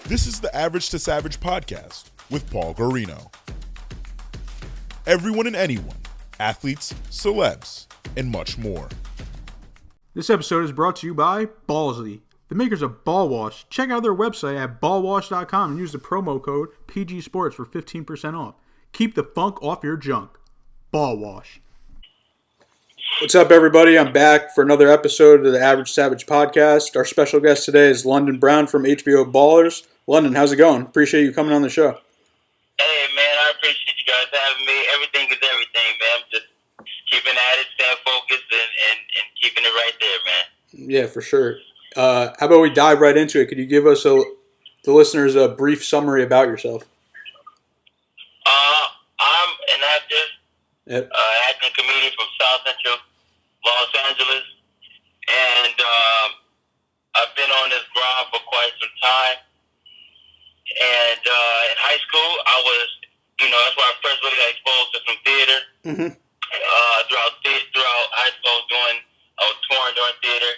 This is the Average to Savage podcast with Paul Guarino. Everyone and anyone, athletes, celebs, and much more. This episode is brought to you by Ballsy, the makers of Ball Wash. Check out their website at ballwash.com and use the promo code PGSports for 15% off. Keep the funk off your junk. Ball Wash. What's up, everybody? I'm back for another episode of the Average Savage podcast. Our special guest today is London Brown from HBO Ballers. London, how's it going? Appreciate you coming on the show. Hey, man, I appreciate you guys having me. Everything is everything, man. I'm just keeping at it, staying focused, and keeping it right there, man. Yeah, for sure. How about we dive right into it? Could you give us, the listeners, a brief summary about yourself? I'm an actor, Yep. acting comedian from South Central Los Angeles, and I've been on this grind for quite some time. And in high school, I was, that's where I first really got exposed to some theater. Mm-hmm. Throughout high school, I was touring during theater.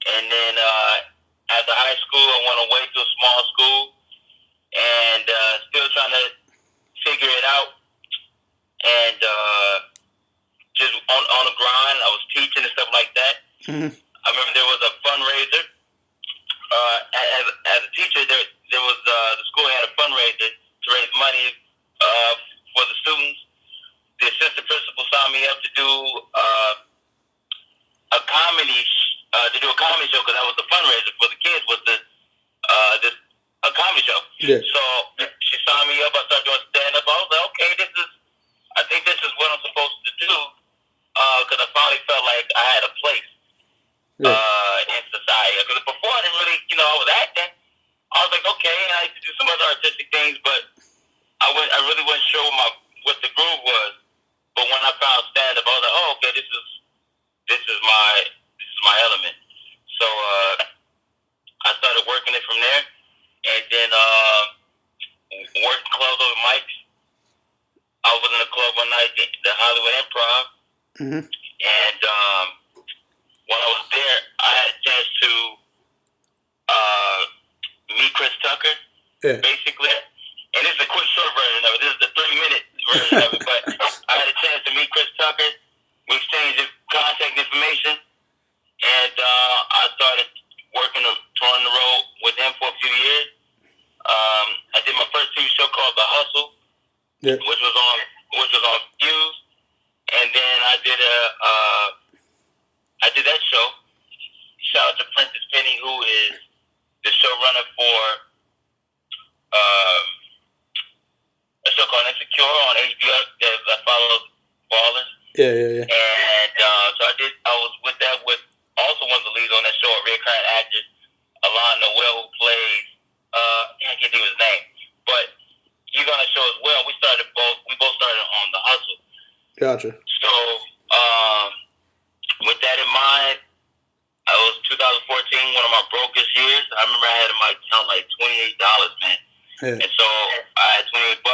And then after high school, I went away to a small school and still trying to figure it out. And just on the grind, I was teaching and stuff like that. Mm-hmm. I remember there was a fundraiser. As a teacher, there was the school had a fundraiser to raise money for the students. The assistant principal signed me up to do a comedy show because that was the fundraiser for the kids was a comedy show. Yeah. So she signed me up. I started doing stand up. I was like, okay, I think this is what I'm supposed to do because I finally felt like I had a place in society. Because before I didn't really, I was acting. I was like, okay, I used to do some other artistic things, but I really wasn't sure what the groove was. But when I found stand up, I was like, oh, okay, this is my element. So I started working it from there, and then working clubs over mics. I was in a club one night, the Hollywood Improv, Mm-hmm. and while I was there, I had a chance to meet Chris Tucker, Yeah. basically. And this is a quick, short version of it. This is the 3-minute version of it. But I had a chance to meet Chris Tucker. We exchanged contact information. And I started touring the road with him for a few years. I did my first TV show called The Hustle, Yeah. which was on Fuse. And then I did that show. Shout out to Princess Penny, who is the showrunner for a show called Insecure on HBO that I followed Ballers. Yeah. And so I was with that with also one of the leads on that show, a recurring actor, Alon Noel, who plays I can't think of his name, but he's on the show as well. We both started on The Hustle. Gotcha. So with that in mind, I was 2014, one of my brokest years. I remember I had in my account like $28, man. Yeah. And so I had $28,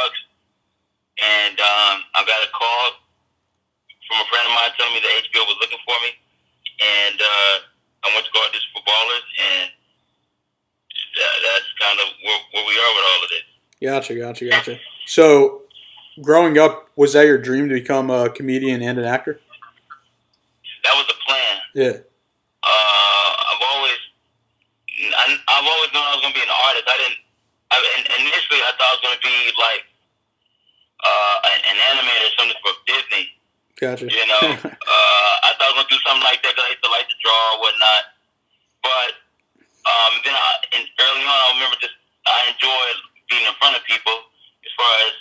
and I got a call from a friend of mine telling me that HBO was looking for me, and I went to go audition for Ballers, and that's kind of where we are with all of this. Gotcha. So, growing up, was that your dream to become a comedian and an actor? That was the plan. Yeah. I've always known I was going to be an artist. Initially I thought I was going to be like an animator or something for Disney. Gotcha. I thought I was going to do something like that because I used to like to draw or whatnot. But then early on, I remember I enjoyed being in front of people as far as,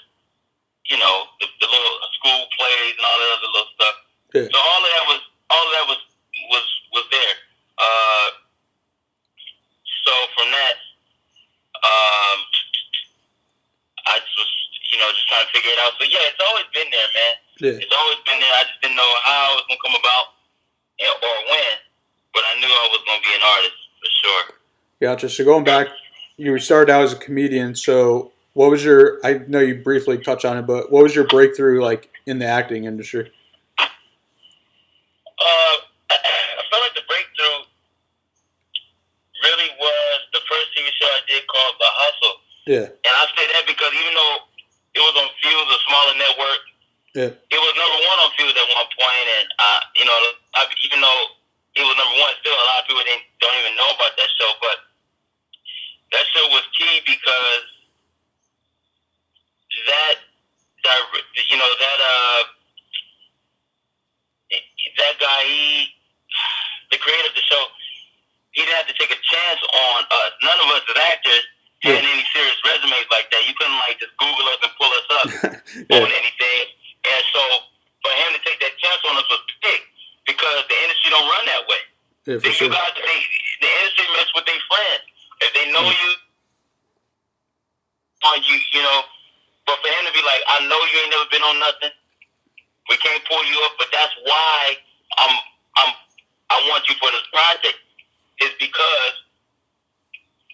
the little school plays and all that other little stuff. Yeah. So all of that was there. So from that, I just was, just trying to figure it out. So yeah, it's always been there, man. Yeah. It's always been there. I just didn't know how it was gonna come about or when, but I knew I was gonna be an artist for sure. Gotcha. So going back, you started out as a comedian. So what was I know you briefly touched on it, but what was your breakthrough like in the acting industry? I felt like the breakthrough really was the first TV show I did called a hustle. Yeah. And I say that because even though it was on Fuse, a smaller network, it was number one on Fuse at one point, and even though it was number one, still a lot of people don't even know about that show. But that show was key because that guy, the creator of the show, he didn't have to take a chance on us. None of us as actors had any serious resumes like that. You couldn't just Google us and pull us up on anything. And so for him to take that chance on us was big because the industry don't run that way. Yeah, for sure. The industry mess with their friends. If they know you, but for him to be like, I know you ain't never been on nothing. We can't pull you up, but that's why I want you for this project. Is because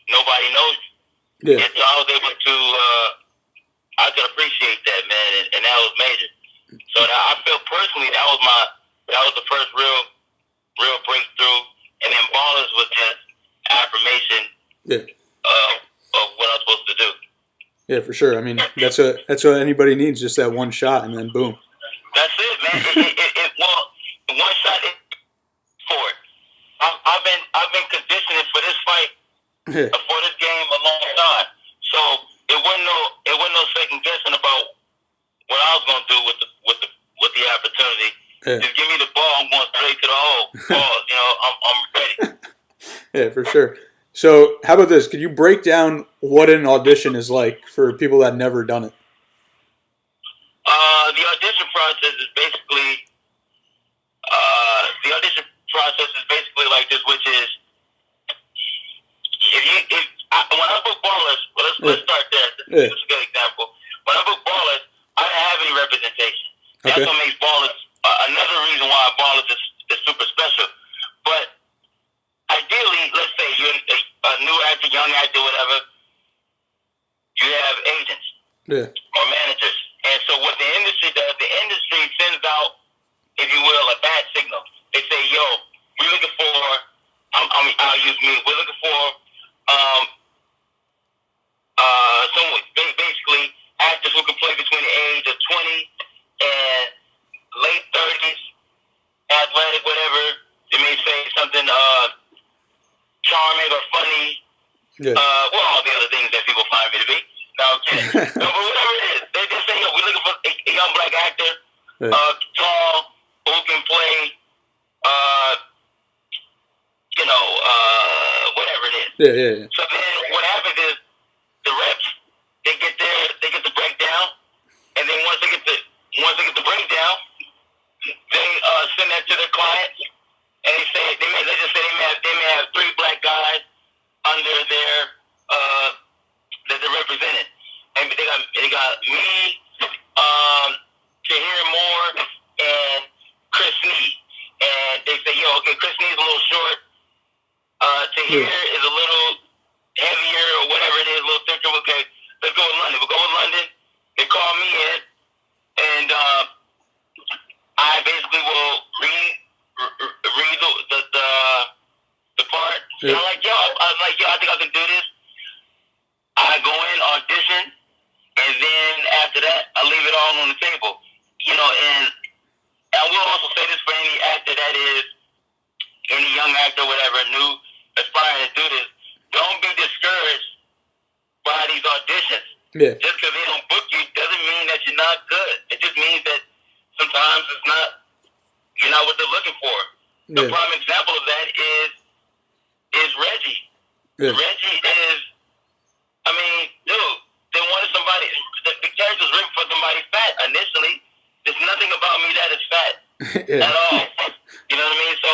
nobody knows you. Yeah. And so I was able to, I could appreciate that, man, and that was major. So I felt personally that was the first real breakthrough, and then Ballers was just affirmation of what I was supposed to do. Yeah, for sure. I mean, that's what anybody needs, just that one shot, and then boom. That's it, man. One shot for it. I've been conditioning for this fight, for this game a long time. So it wasn't no second guessing about what I was gonna do with the opportunity. Yeah. Just give me the ball. I'm going straight to the hole. Balls, I'm ready. Yeah, for sure. So how about this? Could you break down what an audition is like for people that have never done it? The audition process is basically like this, which is when I book Ballers, let's start there. This is a good example. When I book Ballers, I didn't have any representation. That's what makes Ballers another reason why Ballers is super special. But ideally, let's say you're a new actor, young actor, whatever, you have agents or managers. And so what the industry does, the industry sends out, if you will, a bad signal. They say, yo, we're looking for, I'll use me, we're looking for someone, basically actors who can play between the age of 20 and late 30s, athletic, whatever. They may say something charming or funny. All the other things that people find me to be. No, I'm kidding. No, but whatever it is, they just say, yo, we're looking for a young black actor, tall, who can play, whatever it is. Yeah. So then what happens is the reps, they get the breakdown, and then once they get the breakdown, they send that to their clients, and let's just say they may have 3 black guys under their that they're represented, and they got me, Tahir Moore, and Chris Sneed, and they say, yo, okay, Chris Sneed's a little short, Tahir is a little heavier or whatever it is, a little thicker. Okay, let's go with London. We'll go with London. They call me in, and I basically will read the part. And I'm like, yo, I think I can do this. I go in, audition, and then after that, I leave it all on the table. And I will also say this for any actor that is, any young actor, whatever, new, aspiring to do this, don't be discouraged by these auditions. Yeah. Just because they don't book you doesn't mean that you're not good. It just means that sometimes you're not what they're looking for. The prime example of that is Reggie. Yeah. Reggie is, dude, they wanted somebody, the character was written for somebody fat initially. There's nothing about me that is fat at all. You know what I mean? So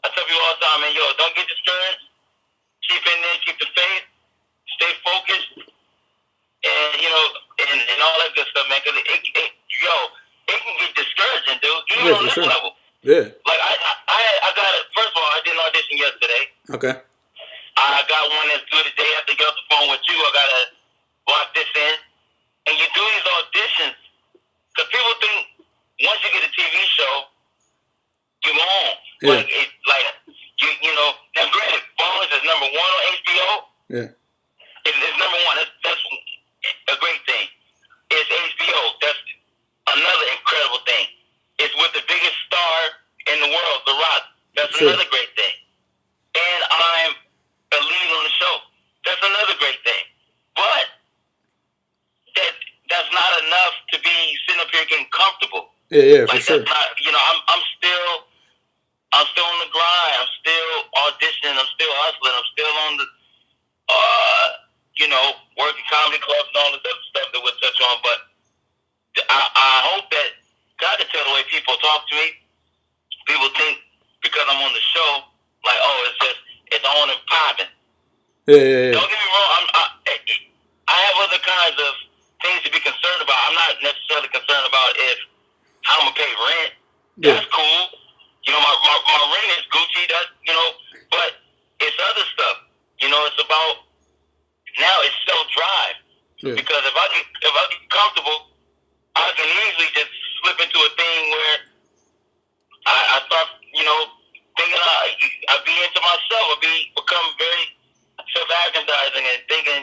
I tell people all the time, man, yo, don't get discouraged. Keep in there, keep the faith, stay focused, and and all that good stuff, man. Because it can get discouraging, dude. Even on this level. Yeah. Like I got it. First of all, I did an audition yesterday. Okay. I got one that's due today. After I get off the phone with you, I gotta lock this in. And you do these auditions because people think once you get a TV show, you're on. Yeah. Now granted, Ballers is number 1 on HBO. Yeah. It's getting comfortable. Yeah, for Like sure. that's not, I'm still on the grind. I'm still auditioning. I'm still hustling. I'm still on the, working comedy clubs and all this other stuff that we'll touch on. But I hope that God can tell the way people talk to me. People think because I'm on the show, like, oh, it's on and popping. Yeah. Don't get me wrong. I have other kinds of things to be concerned about. I'm not necessarily concerned about how I'm gonna pay rent. Yeah. That's cool. My rent is Gucci. But it's other stuff. It's about now. It's self-drive. Yeah. Because if I get comfortable, I can easily just slip into a thing where I start, thinking I be into myself. Become very self-aggrandizing and thinking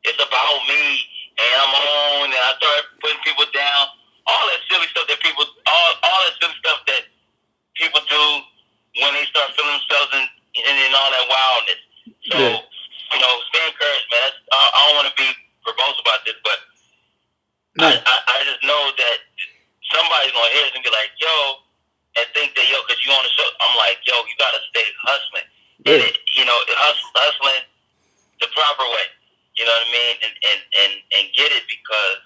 it's about me and I'm on, and I start putting people down. All that silly stuff that people, all that silly stuff that people do when they start feeling themselves in all that wildness. So, stay encouraged, man. I don't want to be verbose about this, but No. I just know that somebody's going to hear this and be like, yo, and think that, because you on the show. I'm like, yo, you got to stay hustling. Yeah. And, hustling the proper way. You know what I mean? And get it, because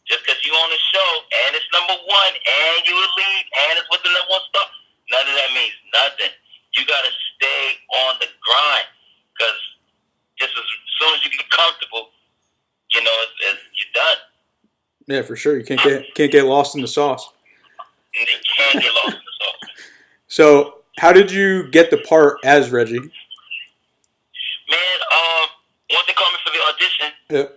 just because you on the show and it's number one and you a lead and it's with the number one stuff, none of that means nothing. You got to stay on the grind, because just as soon as you get comfortable, you're done. Yeah, for sure. You can't get lost in the sauce. And you can't get lost in the sauce. So, how did you get the part as Reggie? Man, once they called me for the audition, Yeah.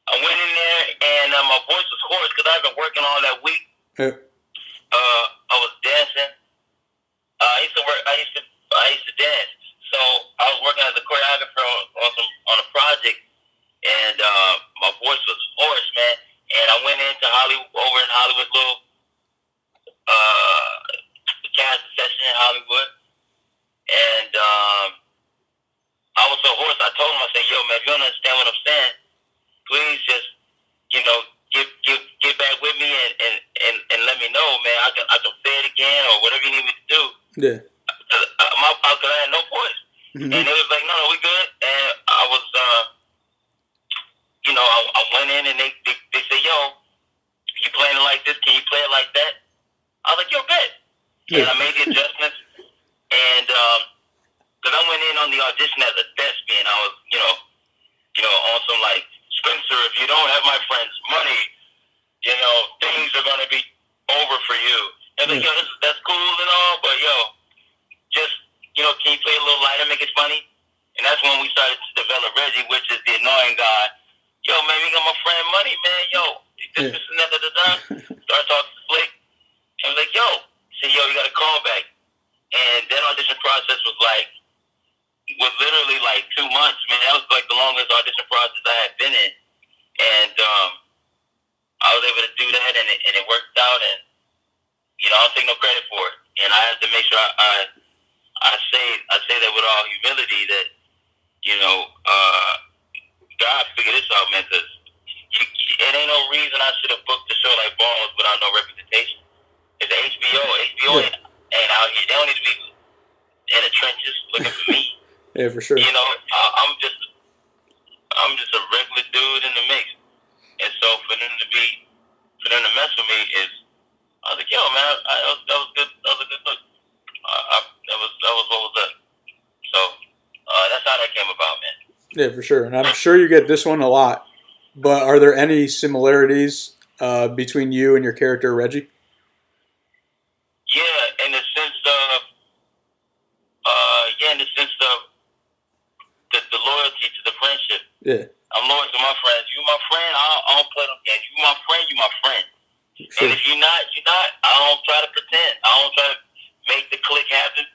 I went in there and my voice was hoarse because I've been working all that week. Yeah. I was dancing. I used to dance. So I was working as a choreographer on a project, and my voice was hoarse, man. And I went into over in Hollywood, little casting session in Hollywood, and I was so hoarse. I told him, I said, "Yo, man, if you don't understand what I'm saying, please just, get back with me and let me know, man. I can say it again or whatever you need me to do." Yeah. Because I had no voice. Mm-hmm. And it was like, no, we good. And I was, I went in and they said, yo, you playing it like this? Can you play it like that? I was like, yo, bet. Yeah. And I made the adjustments. And because I went in on the audition as a thespian, I was, on some like, Spencer, if you don't have my friend's money, things are going to be over for you. And like, yo, that's cool and all, but yo, just, can you play a little lighter, make it funny? And that's when we started to develop Reggie, which is the annoying guy. Yo, man, we got my friend money, man. Yo, this and that, Start talking to Slick. And I was like, yo. He said, yo, you got a call back. And that audition process was literally like 2 months, man. That was like the longest audition process I had been in. And I was able to do that, and it worked out. And, I don't take no credit for it. And I have to make sure I say that with all humility that, God figured this out, man, because it ain't no reason I should have booked a show like Balls without no representation. It's HBO. HBO ain't out here. They don't need to be in the trenches looking for me. Yeah, for sure. I'm just a regular dude in the mix. And so for them to mess with me I was like, yo, man, that was good. That was a good look. That was what was up. So that's how that came about, man. Yeah, for sure. And I'm sure you get this one a lot. But are there any similarities between you and your character, Reggie? Yeah, in the sense of the loyalty to the friendship. Yeah. I'm loyal to my friends. You my friend, I don't play them games. You my friend, you my friend. Sure. And if you're not, you're not. I don't try to pretend. I don't try to make the click happen.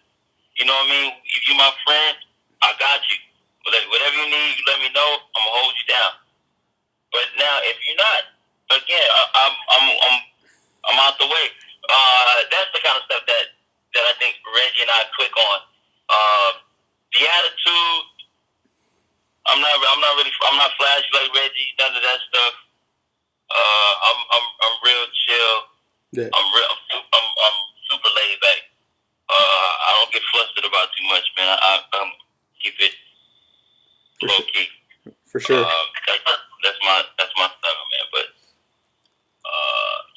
You know what I mean? If you my friend, I got you. Whatever you need, you let me know. I'm gonna hold you down. But now, if you're not, again, I'm out the way. That's the kind of stuff that I think Reggie and I click on. The attitude, I'm not flashy like Reggie. None of that stuff. I'm real chill. Yeah. I'm super laid back. I don't get flustered about too much, man. I keep it low key. For sure. That's my style, man. But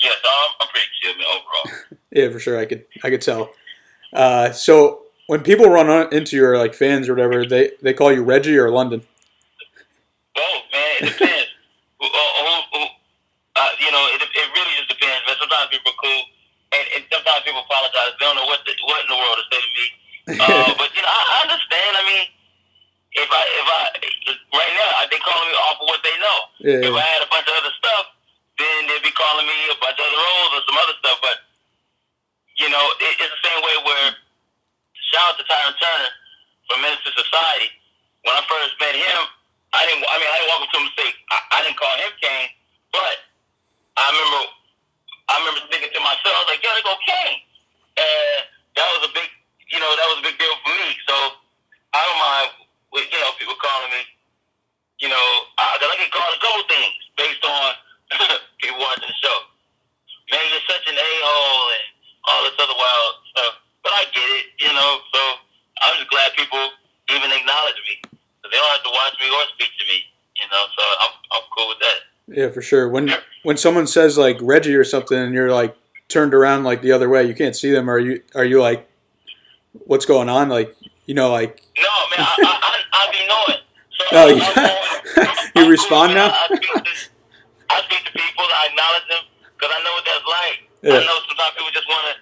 yeah, so I'm pretty chill, man, overall. Yeah, for sure. I could tell. So when people run into your like fans or whatever, they call you Reggie or London. Both, man. It depends. It really just depends. Man. Sometimes people are cool, and sometimes people apologize. They don't know what in the world to say to me. But I understand. I mean, if I right now they calling me off of what they know. Yeah. If I had a bunch of other stuff, then they'd be calling me a bunch of other roles or some other stuff. But it's the same way where shout out to Tyron Turner from Minister Society. When I first met him, I didn't walk up to him and say I didn't call him Kane, but I remember thinking to myself, I was like, yo, they go Kane. And that was a big deal for me. So I don't mind with, people calling me, because I get called a couple things based on people watching the show. Man, you're such an a-hole and all this other wild stuff. But I get it, so I'm just glad people even acknowledge me. So they don't have to watch me or speak to me, so I'm cool with that. Yeah, for sure. When someone says like Reggie or something, and you're like turned around like the other way, you can't see them. Are you like, what's going on? Like like. No, man, I be knowing. So you respond now. I speak to people, I acknowledge them because I know what that's like. Yeah. I know sometimes people just want to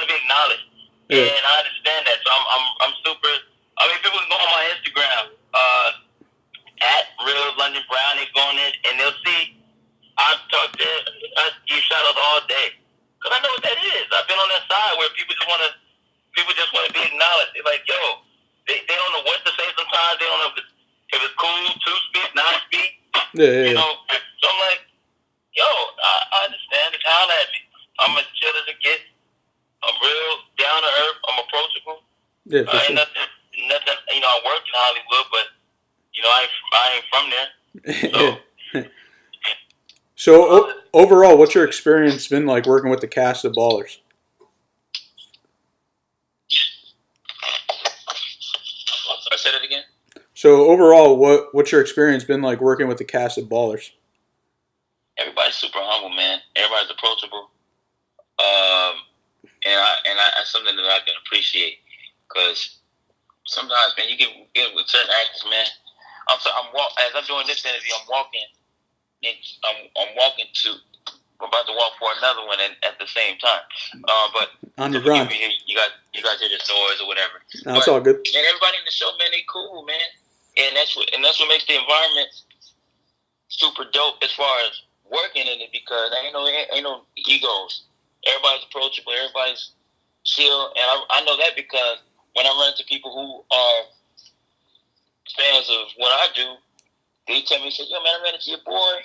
be acknowledged, Yeah. and I understand that. So I'm super. I mean, people can go on my Instagram. At Real London Brown, they go on there and they'll see I give shout outs all day because I know what that is. I've been on that side where people just want to be acknowledged. They're like, yo, they don't know what to say sometimes. They don't know if it's cool to speak, not speak. Yeah. So I'm like, yo, I understand. It's holler at me. I'm as chill as it gets. I'm real down to earth. I'm approachable. Yeah, for sure. Ain't nothing. I work in Hollywood, but I ain't from there. So overall, what's your experience been like working with the cast of Ballers? I said it again. So overall, what's your experience been like working with the cast of Ballers? Everybody's super humble, man. Everybody's approachable, and that's something that I can appreciate because sometimes, man, you get with certain actors, man. As I'm doing this interview, I'm about to walk for another one at the same time. But on your grind, you guys hear this noise or whatever. No, it's all good. And everybody in the show, man, they cool, man. And that's what makes the environment super dope as far as working in it because ain't no egos. Everybody's approachable. Everybody's chill, and I know that because when I run into people who are fans of what I do, they tell me, say, yo, man, I ran into your boy,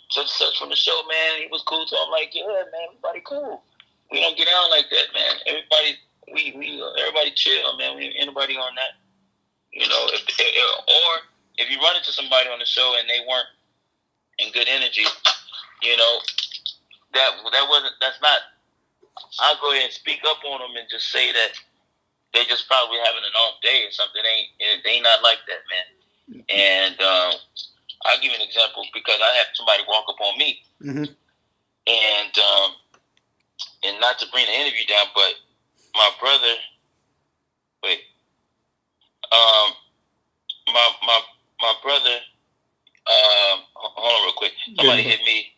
such from the show, man. He was cool. So I'm like, yeah, man, everybody cool. We don't get down like that, man. Everybody chill, man. We ain't anybody on that. If you run into somebody on the show and they weren't in good energy, that's not, I'll go ahead and speak up on them and just say that they just probably having an off day or something. They not like that, man. And I'll give you an example because I had somebody walk up on me, and not to bring the interview down, but my brother, my brother, hold on real quick. Somebody hit me.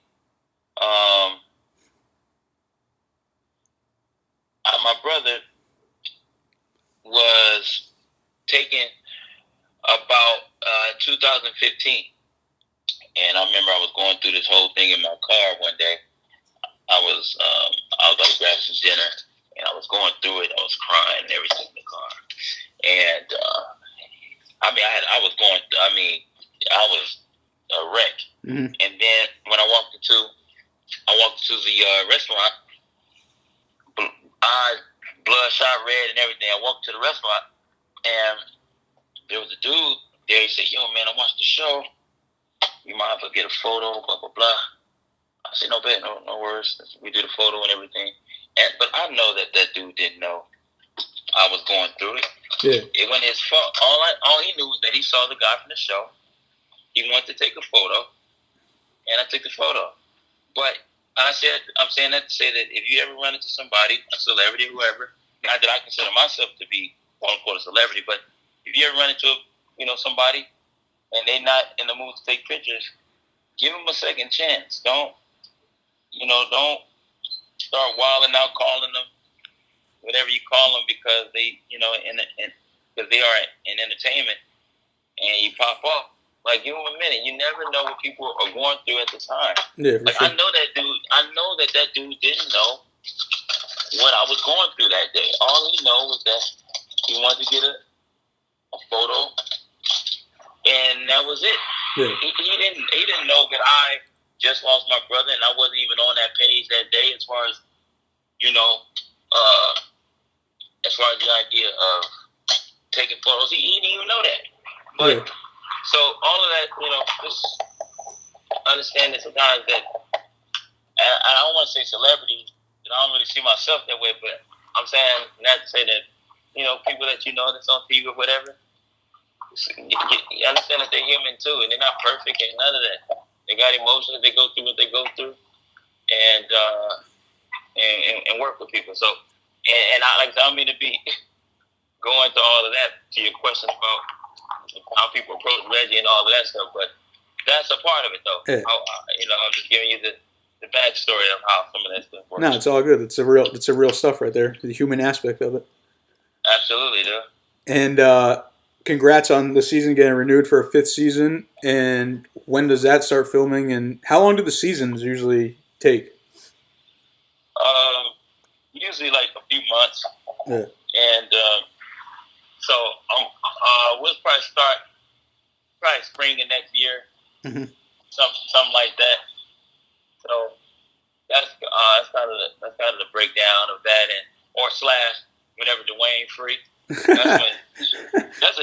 My brother was taken about 2015, and I remember I was going through this whole thing in my car one day. I was like grabbing some dinner, and I was going through it. I was crying and everything in the car, and I was a wreck. And then when I walked into the restaurant, eyes bloodshot red and everything. I walked to the restaurant, and there was a dude there. He said, yo, man, I watched the show. You mind if I get a photo, blah, blah, blah. I said, no bet, no worries. We do the photo and everything. But I know that dude didn't know I was going through it. Yeah. It wasn't his fault. All he knew was that he saw the guy from the show. He wanted to take a photo, and I took the photo. But I'm saying that to say that if you ever run into somebody, a celebrity, whoever, not that I consider myself to be quote unquote a celebrity, but if you ever run into somebody and they're not in the mood to take pictures, give them a second chance. Don't start wilding out, calling them whatever you call them because they because they are in entertainment, and you pop up. Like, give them a minute. You never know what people are going through at the time. Yeah, for sure. I know that dude didn't know what I was going through that day. All he know was that he wanted to get a photo, and that was it. Yeah. He didn't know that I just lost my brother, and I wasn't even on that page that day as far as the idea of taking photos. He didn't even know that. But Yeah. so all of that, just understand that sometimes that I don't want to say celebrity, and I don't really see myself that way, but I'm saying not to say that people that that's on TV or whatever. You understand that they're human too, and they're not perfect and none of that. They got emotions. They go through what they go through, and work with people. So, and I don't mean to be going to all of that to your question about how people approach Reggie and all of that stuff, but that's a part of it, though. Yeah. I'm just giving you the backstory of how some of that stuff works. No, it's all good. It's a real stuff right there. The human aspect of it. Absolutely, dude. And congrats on the season getting renewed for a 5th season. And when does that start filming? And how long do the seasons usually take? Usually like a few months. Yeah. And so we'll probably start spring of next year. Mm-hmm. Something like that. So that's kind of the breakdown of that, or slash whenever Dwayne free. That's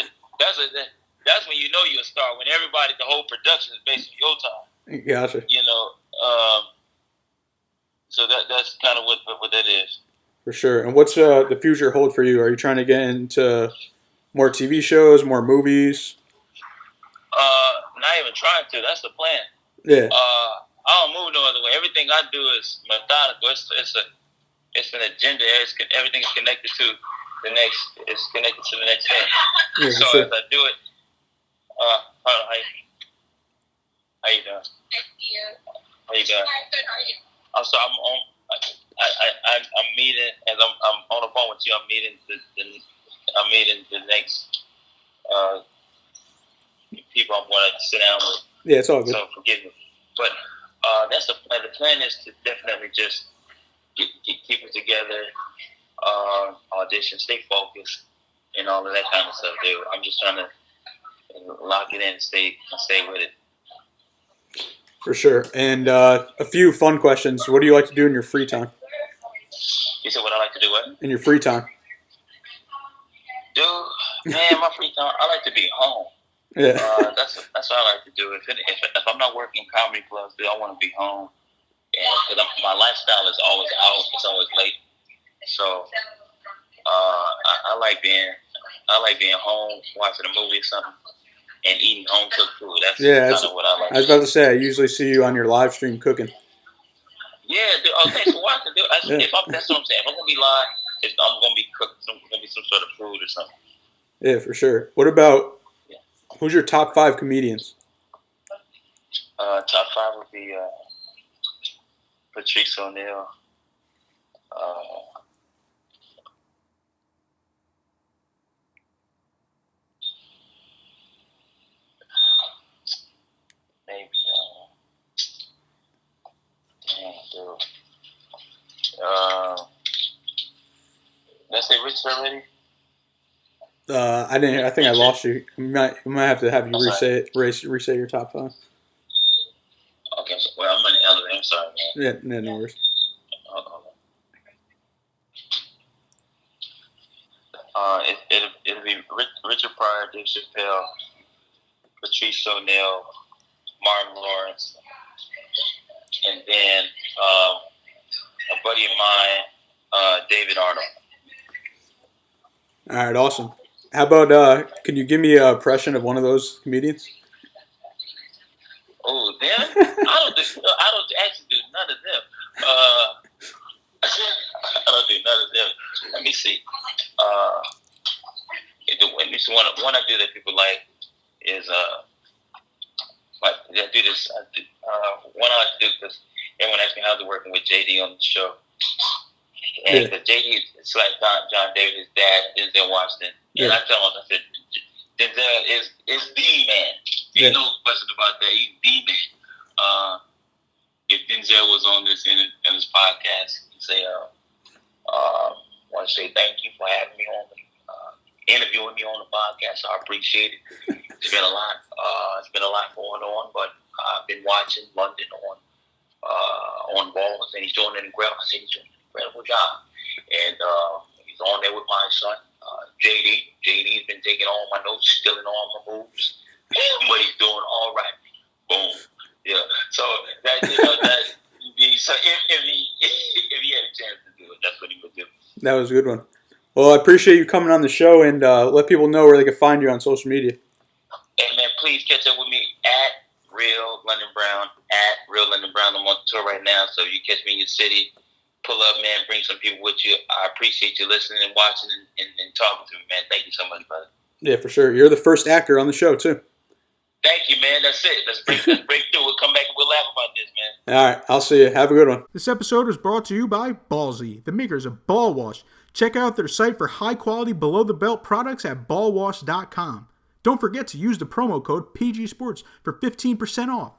when you know you're a star, when the whole production is based on your time. Gotcha. So that's kind of what that is. For sure. And what's the future hold for you? Are you trying to get into more TV shows, more movies? Not even trying to. That's the plan. Yeah. I don't move no other way. Everything I do is methodical. It's an agenda. Everything is connected to the next. It's connected to the next thing. Yeah, So sure. as I do it, how you doing? How you doing? So I'm on. I'm meeting as I'm on the phone with you. I'm meeting the next people I'm going to sit down with. Yeah, it's all good. So forgive me, but that's the plan. The plan is to definitely just keep it together, audition, stay focused, and all of that kind of stuff. Dude, I'm just trying to lock it in, and stay with it. For sure. And a few fun questions. What do you like to do in your free time? You said what I like to do? What? In your free time? Dude, man, my free time, I like to be home. Yeah. That's what I like to do. If I'm not working comedy clubs, dude, I want to be home. And because my lifestyle is always out, it's always late. So I like being home, watching a movie or something, and eating home cooked food. That's kind of what I like. I was about to say, I usually see you on your live stream cooking. Yeah, dude. Oh, thanks for watching, dude. That's what I'm saying. If I'm gonna be live, I'm gonna be cooking. Gonna be some sort of food or something. Yeah, for sure. What about who's your top 5 comedians? Top 5 would be Patrice O'Neal. Maybe. Damn, dude. Did I say Rich already? I didn't. I think I lost you. We might have to have you reset your top 5. Okay, well, I'm in the elevator. I'm sorry, man. Yeah, no worries. It'll be Richard Pryor, Dave Chappelle, Patrice O'Neal, Martin Lawrence, and then a buddy of mine, David Arnold. All right, awesome. How about, can you give me an impression of one of those comedians? Oh, them? I don't actually do none of them. I don't do none of them. Let me see. One I do that people like is like I do this. One I like to do because everyone asks me how's it working with JD on the show. And because JD, it's like John David, his dad, Denzel Washington. And I tell him, I said, Denzel is the man. Ain't no question about that. He's the man. If Denzel was on this in his podcast, he'd say, I want to say thank you for having me on, interviewing me on the podcast. I appreciate it. It's been a lot. It's been a lot going on, but I've been watching London on Ballers, and he's doing an incredible job. And he's on there with my son, JD. JD's been taking all my notes, stealing all my moves, but he's doing all right. Boom. Yeah. So that so if he had a chance to do it, that's what he would do. That was a good one. Well, I appreciate you coming on the show, and let people know where they can find you on social media. Hey man, please catch up with me at Real London Brown. I'm on tour right now, so you catch me in your city. Pull up, man. Bring some people with you. I appreciate you listening and watching and talking to me, man. Thank you so much, brother. Yeah, for sure. You're the first actor on the show, too. Thank you, man. That's it. Let's break through. We'll come back and we'll laugh about this, man. All right. I'll see you. Have a good one. This episode is brought to you by Ballsy, the makers of Ball Wash. Check out their site for high-quality, below-the-belt products at ballwash.com. Don't forget to use the promo code PGSports for 15% off.